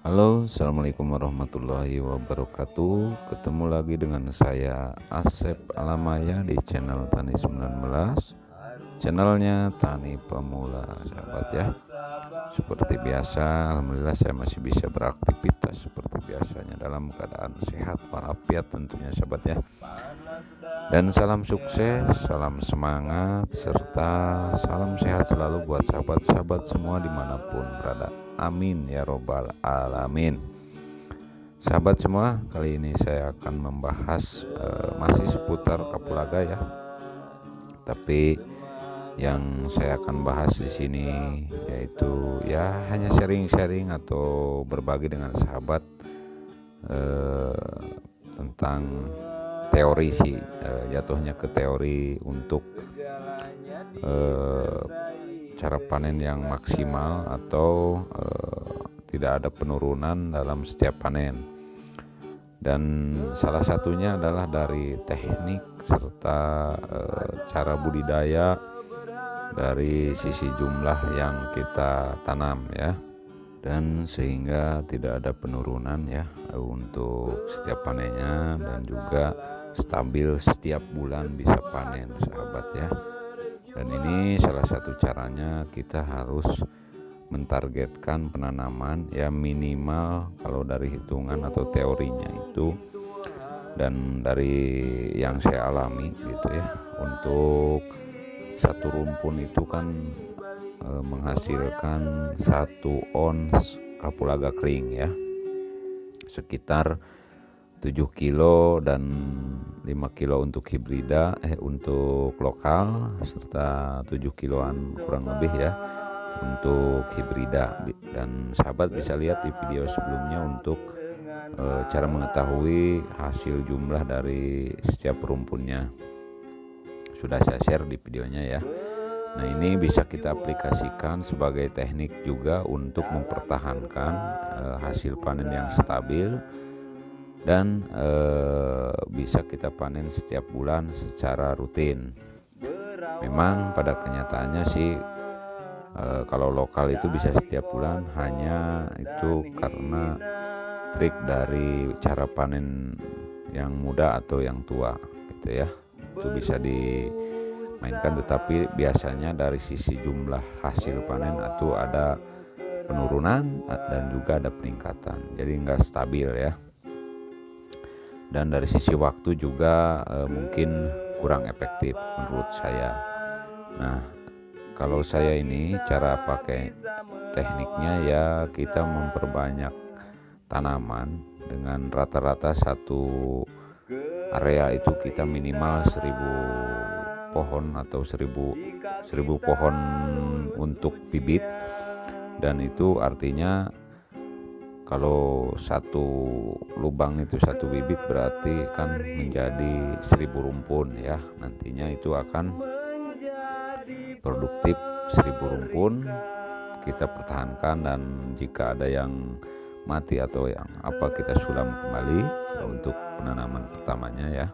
Halo, assalamualaikum warahmatullahi wabarakatuh. Ketemu lagi dengan saya Asep Alamaya di channel Tani 19, channelnya Tani Pemula, sahabat ya. Seperti biasa, alhamdulillah saya masih bisa beraktivitas seperti biasanya dalam keadaan sehat walafiat tentunya, sahabat ya. Dan salam sukses, salam semangat, serta salam sehat selalu buat sahabat-sahabat semua dimanapun berada. Amin ya robbal alamin. Sahabat semua, kali ini saya akan membahas masih seputar kapulaga ya. Tapi yang saya akan bahas di sini yaitu ya hanya sharing-sharing atau berbagi dengan sahabat tentang teori sih, jatuhnya ke teori untuk cara panen yang maksimal atau tidak ada penurunan dalam setiap panen. Dan salah satunya adalah dari teknik serta cara budidaya dari sisi jumlah yang kita tanam ya, dan sehingga tidak ada penurunan ya untuk setiap panennya, dan juga stabil setiap bulan bisa panen, sahabat ya. Dan ini salah satu caranya, kita harus mentargetkan penanaman ya minimal kalau dari hitungan atau teorinya itu, dan dari yang saya alami gitu ya, untuk satu rumpun itu kan menghasilkan 1 ons kapulaga kering ya, sekitar 7 kilo dan 5 kilo untuk hibrida untuk lokal, serta 7 kiloan kurang lebih ya untuk hibrida. Dan sahabat bisa lihat di video sebelumnya untuk cara mengetahui hasil jumlah dari setiap rumpunnya, sudah saya share di videonya ya. Nah, ini bisa kita aplikasikan sebagai teknik juga untuk mempertahankan hasil panen yang stabil, dan bisa kita panen setiap bulan secara rutin. Memang pada kenyataannya sih kalau lokal itu bisa setiap bulan, hanya itu karena trik dari cara panen yang muda atau yang tua gitu ya, itu bisa dimainkan. Tetapi biasanya dari sisi jumlah hasil panen atau ada penurunan dan juga ada peningkatan, jadi nggak stabil ya. Dan dari sisi waktu juga mungkin kurang efektif menurut saya. Nah, kalau saya ini cara pakai tekniknya ya, kita memperbanyak tanaman dengan rata-rata satu area itu kita minimal 1000 pohon atau 1000 pohon untuk bibit. Dan itu artinya kalau satu lubang itu satu bibit, berarti kan menjadi 1000 rumpun ya. Nantinya itu akan produktif 1000 rumpun kita pertahankan, dan jika ada yang mati atau yang apa, kita sulam kembali untuk penanaman pertamanya ya.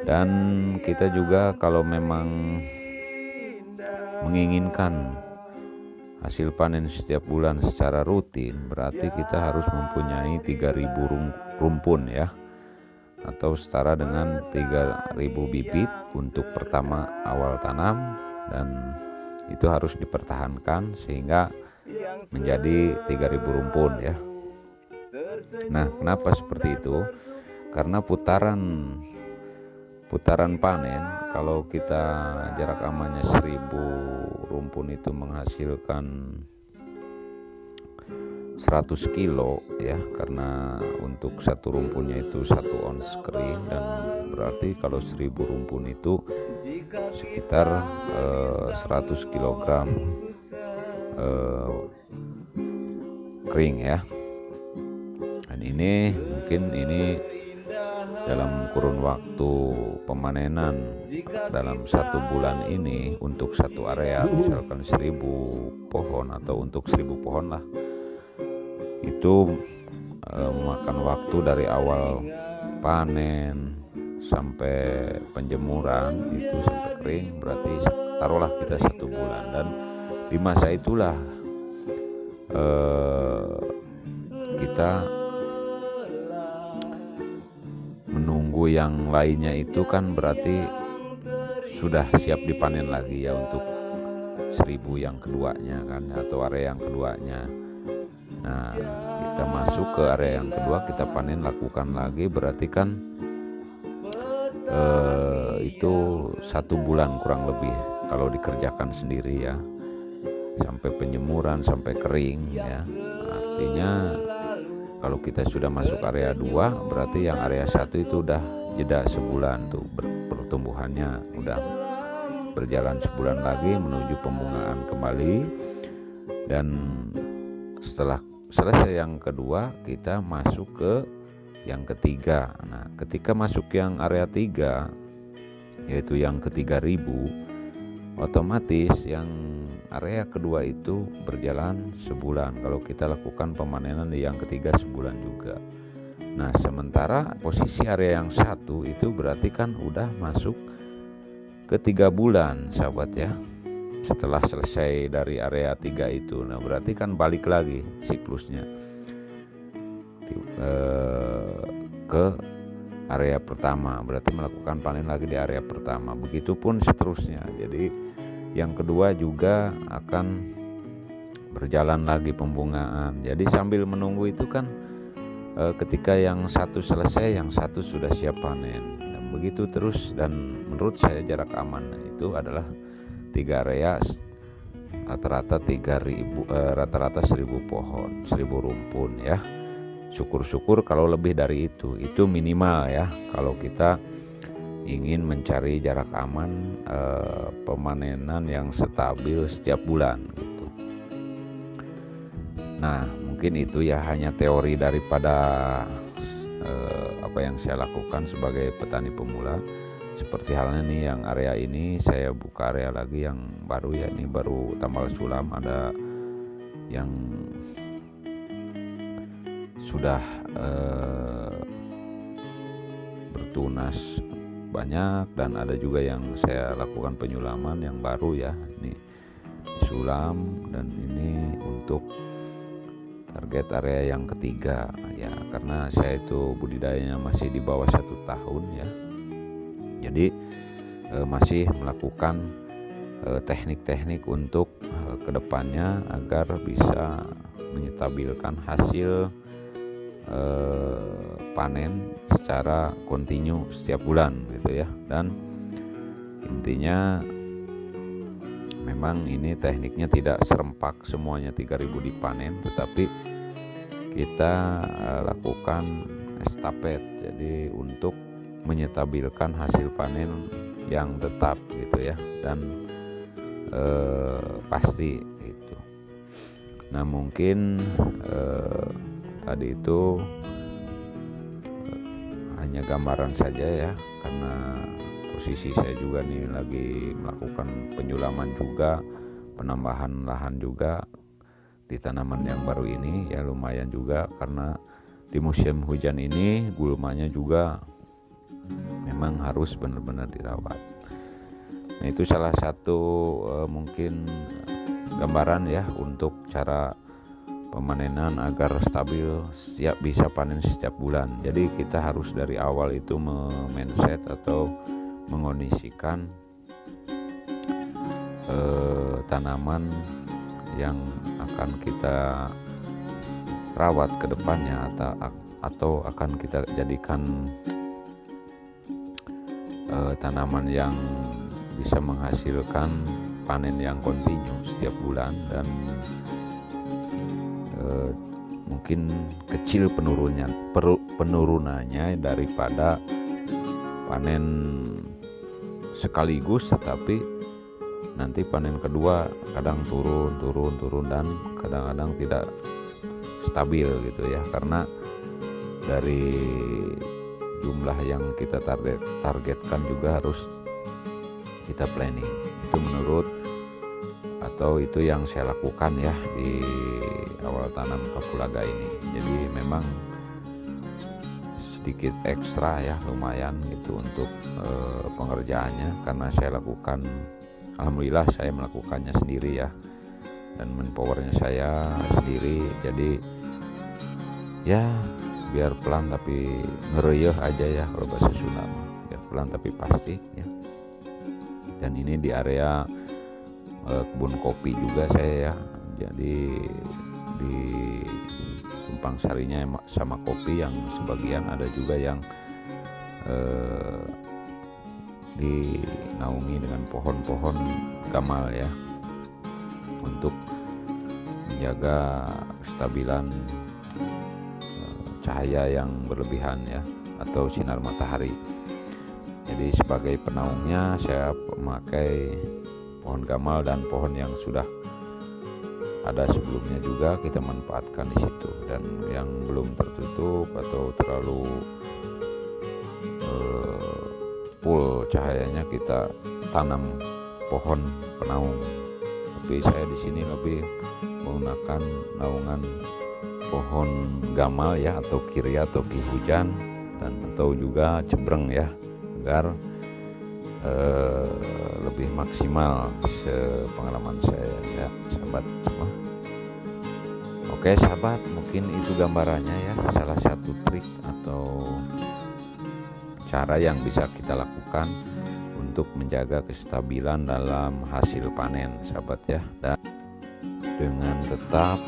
Dan kita juga kalau memang menginginkan hasil panen setiap bulan secara rutin, berarti kita harus mempunyai 3000 rumpun ya, atau setara dengan 3000 bibit untuk pertama awal tanam, dan itu harus dipertahankan sehingga menjadi 3000 rumpun ya. Nah, kenapa seperti itu? Karena putaran panen, kalau kita jarak amannya 1000 rumpun itu menghasilkan 100 kilo ya, karena untuk satu rumpunnya itu 1 ons kering, dan berarti kalau 1000 rumpun itu sekitar 100 kilogram kering ya. Dan ini mungkin dalam kurun waktu pemanenan dalam 1 bulan ini untuk satu area, misalkan 1000 pohon atau untuk 1000 pohon lah, itu memakan waktu dari awal panen sampai penjemuran itu sampai kering, berarti taruhlah kita 1 bulan. Dan di masa itulah kita menunggu yang lainnya itu kan berarti sudah siap dipanen lagi ya untuk 1000 yang keduanya kan, atau area yang keduanya. Nah, kita masuk ke area yang kedua, kita panen, lakukan lagi, berarti kan itu 1 bulan kurang lebih kalau dikerjakan sendiri ya, sampai penyemuran, sampai kering ya. Artinya kalau kita sudah masuk area 2, berarti yang area 1 itu udah jeda sebulan tuh, pertumbuhannya udah berjalan sebulan lagi menuju pembungaan kembali. Dan setelah selesai yang kedua, kita masuk ke yang ketiga. Nah, ketika masuk yang area 3, yaitu yang ke 3000, otomatis yang area kedua itu berjalan sebulan. Kalau kita lakukan pemanenan di yang ketiga sebulan juga. Nah, sementara posisi area yang 1 itu berarti kan udah masuk ke 3 bulan, sahabat ya. Setelah selesai dari area 3 itu, nah berarti kan balik lagi siklusnya ke area pertama, berarti melakukan panen lagi di area pertama, begitupun seterusnya. Jadi yang kedua juga akan berjalan lagi pembungaan. Jadi sambil menunggu itu kan ketika yang 1 selesai, yang 1 sudah siap panen, dan begitu terus. Dan menurut saya jarak aman itu adalah 3 area, rata-rata 1000 pohon, 1000 rumpun ya. Syukur-syukur kalau lebih dari itu minimal ya, kalau kita ingin mencari jarak aman pemanenan yang stabil setiap bulan gitu. Nah, mungkin itu ya hanya teori daripada apa yang saya lakukan sebagai petani pemula. Seperti halnya nih yang area ini, saya buka area lagi yang baru ya, ini baru tambal sulam, ada yang sudah bertunas banyak, dan ada juga yang saya lakukan penyulaman yang baru ya, ini sulam, dan ini untuk target area yang ketiga ya, karena saya itu budidayanya masih di bawah 1 tahun ya. Jadi masih melakukan teknik-teknik untuk kedepannya agar bisa menyetabilkan hasil panen secara kontinu setiap bulan gitu ya. Dan intinya memang ini tekniknya tidak serempak semuanya 3000 dipanen, tetapi kita lakukan estafet, jadi untuk menyetabilkan hasil panen yang tetap gitu ya, dan pasti gitu. Nah, mungkin tadi itu hanya gambaran saja ya, karena posisi saya juga nih lagi melakukan penyulaman juga, penambahan lahan juga di tanaman yang baru ini ya, lumayan juga karena di musim hujan ini gulmanya juga memang harus benar-benar dirawat. Nah, itu salah satu mungkin gambaran ya untuk cara pemanenan agar stabil, siap bisa panen setiap bulan. Jadi kita harus dari awal itu mindset atau mengondisikan tanaman yang akan kita rawat ke depannya, atau akan kita jadikan tanaman yang bisa menghasilkan panen yang kontinu setiap bulan, dan mungkin kecil penurunannya daripada panen sekaligus, tetapi nanti panen kedua kadang turun dan kadang-kadang tidak stabil gitu ya, karena dari jumlah yang kita targetkan juga harus kita planning. Itu menurut, atau itu yang saya lakukan ya di awal tanam kapulaga ini. Jadi memang sedikit ekstra ya, lumayan gitu untuk pengerjaannya, karena saya lakukan, alhamdulillah saya melakukannya sendiri ya, dan manpowernya saya sendiri. Jadi ya biar pelan tapi ngereyeh aja ya kalau bahasa Sunda mah. Biar pelan tapi pasti ya. Dan ini di area kebun kopi juga saya ya, jadi di tumpang sarinya sama kopi, yang sebagian ada juga yang dinaungi dengan pohon-pohon gamal ya, untuk menjaga kestabilan cahaya yang berlebihan ya, atau sinar matahari. Jadi sebagai penaungnya saya memakai pohon gamal dan pohon yang sudah ada sebelumnya juga kita manfaatkan di situ, dan yang belum tertutup atau terlalu full cahayanya kita tanam pohon penaung. Tapi saya di sini lebih menggunakan naungan pohon gamal ya, atau kiri atau ki hujan, dan atau juga cebreng ya, agar lebih maksimal sepengalaman saya ya sahabat semua. Oke sahabat, mungkin itu gambarannya ya, salah satu trik atau cara yang bisa kita lakukan untuk menjaga kestabilan dalam hasil panen sahabat ya, dan dengan tetap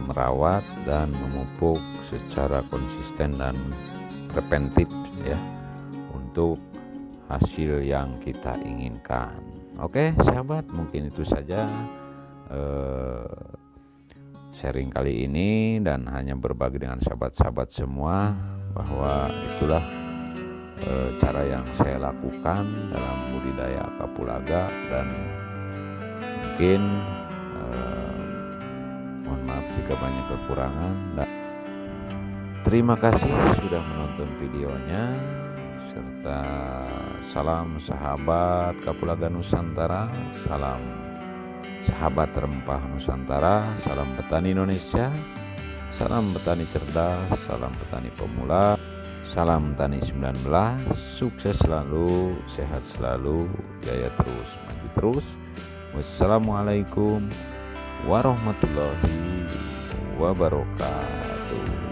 merawat dan memupuk secara konsisten dan preventif ya, untuk hasil yang kita inginkan. Oke sahabat, mungkin itu saja sharing kali ini, dan hanya berbagi dengan sahabat-sahabat semua bahwa itulah cara yang saya lakukan dalam budidaya kapulaga, dan mungkin mohon maaf jika banyak kekurangan, dan terima kasih sudah menonton videonya, serta salam sahabat kapulaga Nusantara, salam sahabat rempah Nusantara, salam petani Indonesia, salam petani cerdas, salam petani pemula, salam tani 19, sukses selalu, sehat selalu, jaya terus, maju terus. Wassalamualaikum warahmatullahi wabarakatuh.